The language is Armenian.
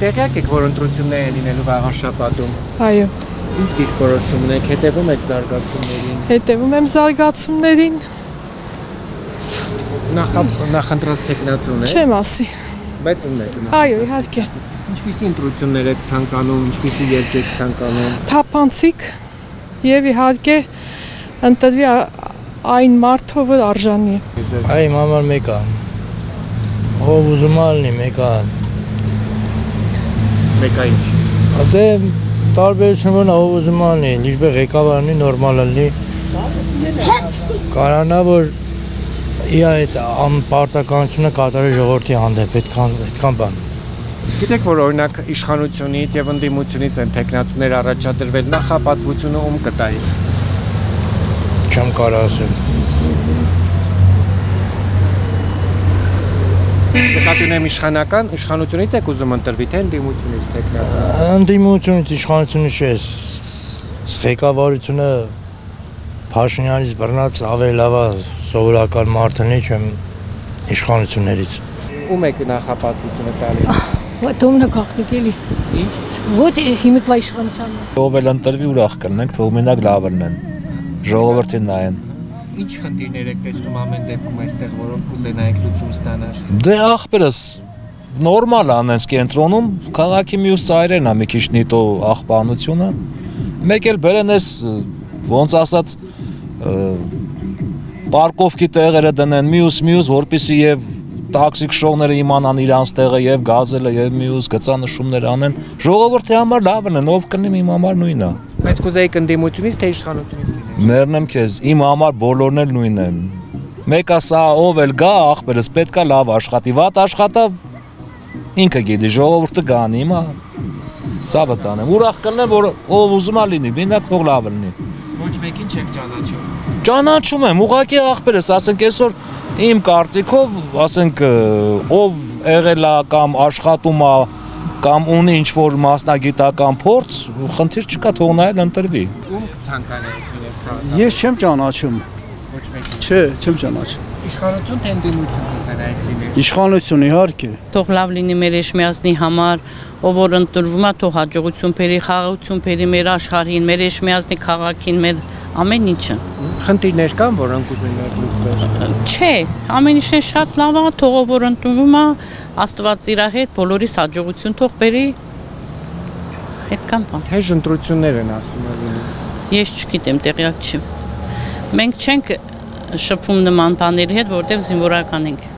Տեղյակ եք, որ ընտրություններ են լինելու վաղան շաբաթում։ Այո։ Ինչ դիրքորոշում ունեք, հետևում եք զարգացումներին։ Հետևում եմ զարգացումներին։ Նախընտրած տեխնացուն է։ Չեմ ասի։ Բայց ունեք։ Այո, իհարկե։ Ինչպիսի ընտրություններ եք ցանկանում, ինչպիսի երկ եք ցանկանում։ Թափանցիկ եւ իհարկե ընտրվի այն մարդը, որ արժանի է։ Այ համար մեկ է։ Ով ուզում ալնի մեկ է։ Մեկ է ինչ։ Դե տարբերություն ով ուզում ալնի, լիճբե ղեկավարնի նորմալ ալնի։ Կարանա որ իա այդ անպարտականությունը կատարի ժողովրդի հանդեպ այդքան բան։ Գիտեք, որ օրինակ իշխանությունից եւ ընդդիմությունից են տեխնացուներ առաջադրվել, նախապատվությունը ում կտայի։ Չեմ կարող ասել։ Նկատի ունեմ իշխանությունից եք ուզում ընտրվի, թե ընդդիմությունից տեխնացու։ Ընդդիմությունից իշխանությունից չէ, ղեկավարությունը Փաշինյանից բռնած ավելի լավ է սովորական մարդնի չեմ իշխանություններից։ Ում եք նախապատվությունը տալիս։ Դոմնա գաղտնիքելի։ Ինչ։ Ոչ հիմիկվա իշխանության։ Ով էլ ընտրվի ուրախ կլինենք, թող մենակ լավ լինեն։ Ժողովրդին նայեն։ Ինչ խնդիրներ եք տեսնում ամեն դեպքում այստեղ, որոնք կուզենայիք լուծում ստանալ։ Դե ախպերս նորմալ անենց կենտրոնում քաղաքի մյուս ծայրերն է մի քիչ նիտո աղբանությունը։ Մեկ էլ բերեն էս ոնց ասած պարկովքի տեղերը դնեն մյուս, որպեսզի եւ տաքսիկ շոուները իմանան իրանց տեղը եւ գազելը եւ մյուս գծանշումներ անեն։ Ժողովրդի համար լավն է, ով կնիմ իմ համար նույնն է։ Բայց կուզեիք ընդդիմությունից թե իշխանությունից լինել։ Մեռնեմ քեզ, իմ համար բոլորն էլ նույնն են։ Մեկը սա ով էլ գա, ախպերս պետքա լավ աշխատի, վատ աշխատա ինքը գիտի, ժողովուրդը գանի, հիմա սա վտանեմ։ Ուրախ կլինեմ, որ ով ուզում է լինի, մենակ թող լավ լինի։ Ոչ մեկին չեք ճանաչում։ Ճանաչում եմ, ուղղակի ախպերս, ասենք այսօր իմ կարծիքով, ասենք ով եղել է կամ աշխատում է կամ ունի ինչ-որ մասնագիտական փորձ, խնդիր չկա, թող նա էլ ընտրվի։ Ում կցանկանայիք լինել քաղաքում։ Ես չեմ ճանաչում։ Ոչ մեկին։ Չէ, չեմ ճանաչում։ Իշխանություն թե ընդդիմություն կուզենայիք լինել։ Իշխանություն իհարկե։ Թող լավ լինի մեր Էշմիածնի համար, ով որ ընտրվում է, թող հաջողություն բերի, խաղաղություն բերի մեր աշխարհին, մեր Էշմիածնի քաղաքին, մեր ամեն ինչը։ Խնդիրներ կան, որոնք կուզենայիք լուծվել։ Չէ, ամեն ինչն շատ լավ է, թող ով որ ընտրվում է, Աստված իր հետ բոլորիս հաջողություն թող բերի։ Այդքան բան։ Թե ընտրություններ են ասում լինում։ Ես չգիտեմ, տեղյակ չեմ։ Մենք չենք շփվում նման բաների հետ, որտեղ զինվորական ենք։